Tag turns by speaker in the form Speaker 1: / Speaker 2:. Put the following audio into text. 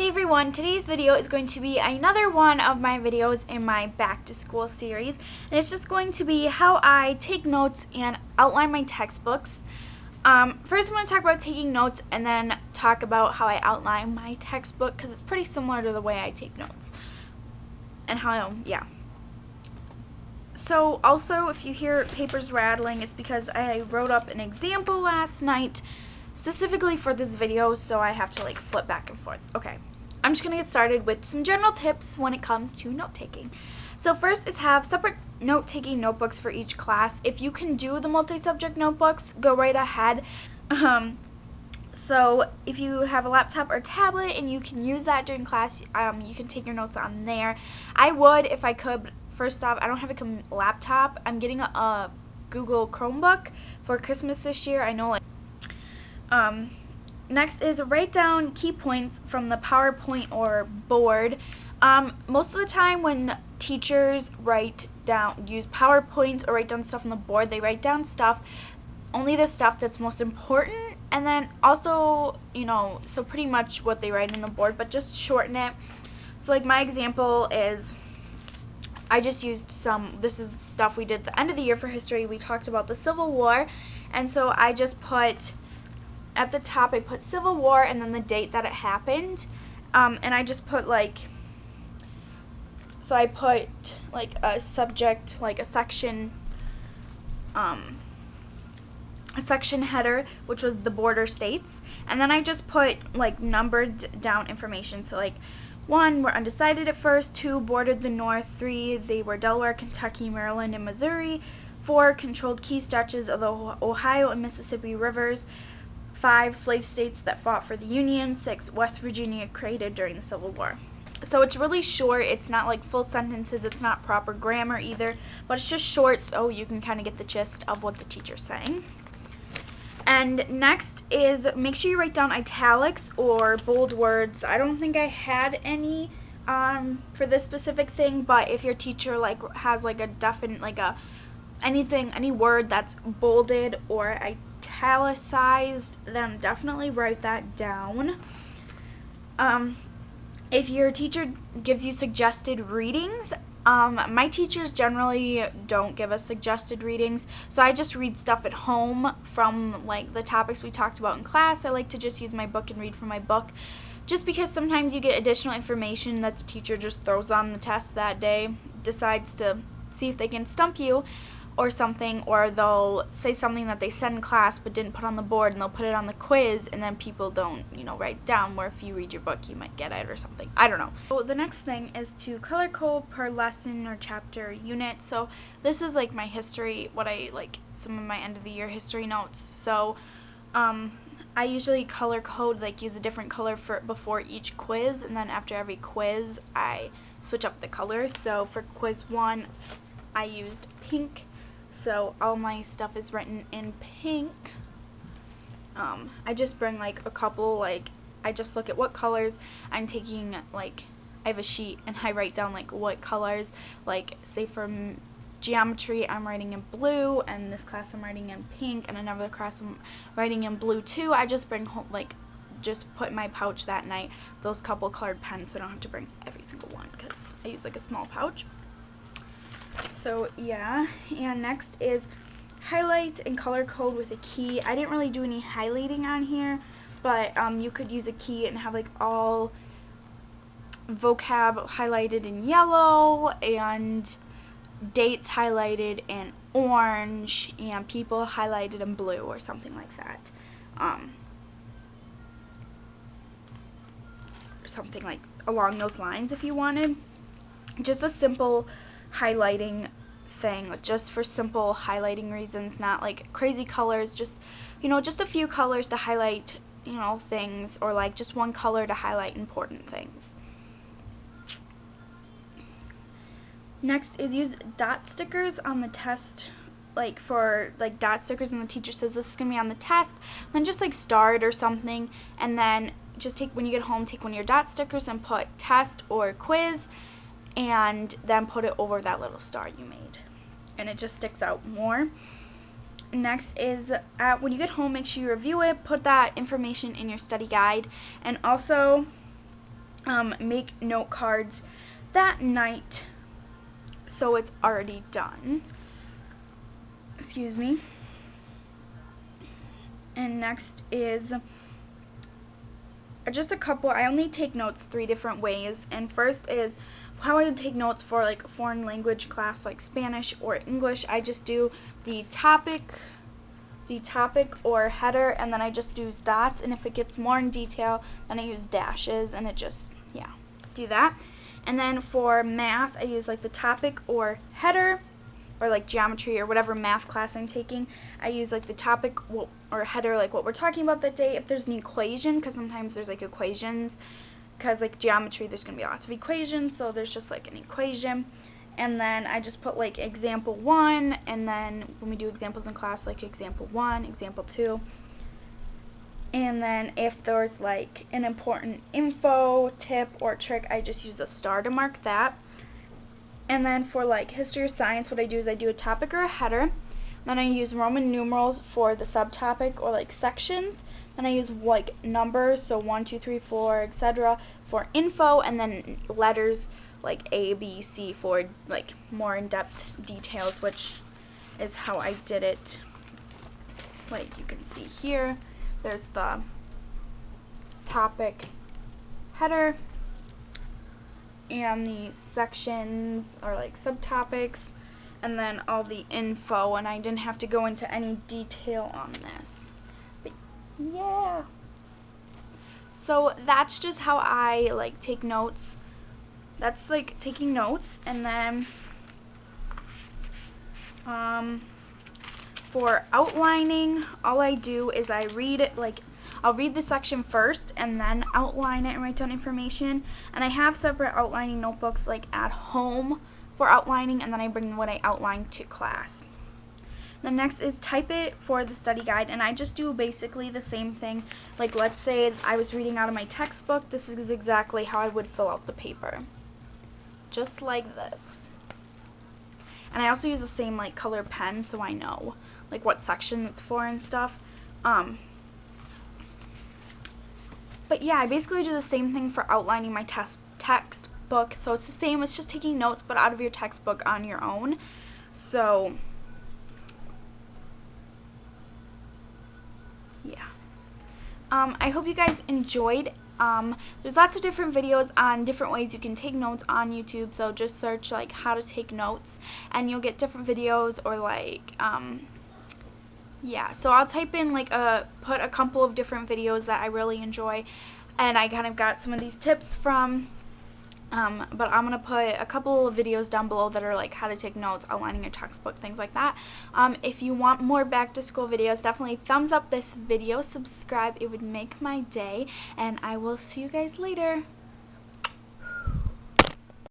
Speaker 1: Hey everyone, today's video is going to be another one of my videos in my back to school series, and it's just going to be how I take notes and outline my textbooks. First I'm going to talk about taking notes and then talk about how I outline my textbook, because it's pretty similar to the way I take notes and how, yeah. So also, if you hear papers rattling, it's because I wrote up an example last night specifically for this video, so I have to like flip back and forth. Okay, I'm just going to get started with some general tips when it comes to note-taking. So first is have separate note-taking notebooks for each class. If you can do the multi-subject notebooks, go right ahead. So if you have a laptop or tablet and you can use that during class, you can take your notes on there. I would if I could. First off, I don't have a laptop. I'm getting a Google Chromebook for Christmas this year. I know, like, next is write down key points from the PowerPoint or board. Most of the time when teachers use PowerPoints or write down stuff on the board, they write down only the stuff that's most important, and then also, so pretty much what they write on the board, but just shorten it. So like my example is, I just used this is stuff we did at the end of the year for history. We talked about the Civil War, and so I just put, at the top I put Civil War and then the date that it happened, and I just put so I put like a subject, like a section header, which was the border states, and then I just put like numbered down information. So like 1 were undecided at first, 2 bordered the North, 3 they were Delaware, Kentucky, Maryland, and Missouri, 4 controlled key stretches of the Ohio and Mississippi rivers, 5 slave states that fought for the Union, 6 West Virginia created during the Civil War. So it's really short. It's not like full sentences. It's not proper grammar either, but it's just short so you can kind of get the gist of what the teacher's saying. And next is make sure you write down italics or bold words. I don't think I had any for this specific thing, but if your teacher has like a definite any word that's bolded or italicized, then definitely write that down. If your teacher gives you suggested readings, my teachers generally don't give us suggested readings, so I just read stuff at home from like the topics we talked about in class. I like to just use my book and read from my book, just because sometimes you get additional information that the teacher just throws on the test that day, decides to see if they can stump you or something, or they'll say something that they said in class but didn't put on the board, and they'll put it on the quiz, and then people don't, write down, where if you read your book you might get it or something. I don't know. So the next thing is to color code per lesson or chapter unit. So this is like my history, some of my end of the year history notes. So I usually color code, use a different color before each quiz, and then after every quiz I switch up the colors. So for quiz 1 I used pink, so all my stuff is written in pink. I just bring a couple, I just look at what colors I'm taking, I have a sheet and I write down what colors, say for geometry I'm writing in blue, and this class I'm writing in pink, and another class I'm writing in blue too. I just bring home, just put in my pouch that night those couple colored pens, so I don't have to bring every single one, because I use a small pouch. So yeah, and next is highlight and color code with a key. I didn't really do any highlighting on here, but you could use a key and have all vocab highlighted in yellow and dates highlighted in orange and people highlighted in blue or something like that. Something along those lines if you wanted. Just a simple highlighting thing, just for simple highlighting reasons, not crazy colors, just just a few colors to highlight things, or just one color to highlight important things. Next is use dot stickers on the test, for dot stickers, and the teacher says this is gonna be on the test, then just star it or something, and then just when you get home, take one of your dot stickers and put test or quiz, and then put it over that little star you made, and it just sticks out more. Next is when you get home, make sure you review it, put that information in your study guide, and also make note cards that night so it's already done. Excuse me. And next is just a couple. I only take notes 3 different ways, and first is how I would take notes for like a foreign language class like Spanish or English. I just do the topic or header, and then I just use dots, and if it gets more in detail then I use dashes, and it just, yeah, do that. And then for math I use like the topic or header, or like geometry or whatever math class I'm taking, I use like the topic or header, like what we're talking about that day. If there's an equation, because sometimes there's like equations, because like geometry there's going to be lots of equations, so there's just like an equation. And then I just put like example 1, and then when we do examples in class, like example 1, example 2. And then if there's like an important info, tip, or trick, I just use a star to mark that. And then for like history or science, what I do is I do a topic or a header. Then I use Roman numerals for the subtopic or like sections. Then I use like numbers, so 1, 2, 3, 4, etc. for info, and then letters like A, B, C for like more in-depth details, which is how I did it. Like you can see here, there's the topic header and the sections or like subtopics, and then all the info, and I didn't have to go into any detail on this. But yeah. So that's just how I like take notes. That's like taking notes. And then for outlining, all I do is I read it, like I'll read the section first and then outline it and write down information. And I have separate outlining notebooks like at home for outlining, and then I bring what I outline to class. The next is type it for the study guide, and I just do basically the same thing. Like let's say I was reading out of my textbook, this is exactly how I would fill out the paper. Just like this. And I also use the same like color pen, so I know like what section it's for and stuff. But yeah, I basically do the same thing for outlining my textbook. So it's the same, it's just taking notes but out of your textbook on your own. So yeah. I hope you guys enjoyed. There's lots of different videos on different ways you can take notes on YouTube, so just search like how to take notes and you'll get different videos, or like yeah, so I'll type in like put a couple of different videos that I really enjoy, and I kind of got some of these tips from, but I'm going to put a couple of videos down below that are like how to take notes, outlining your textbook, things like that. If you want more back to school videos, definitely thumbs up this video, subscribe, it would make my day, and I will see you guys later.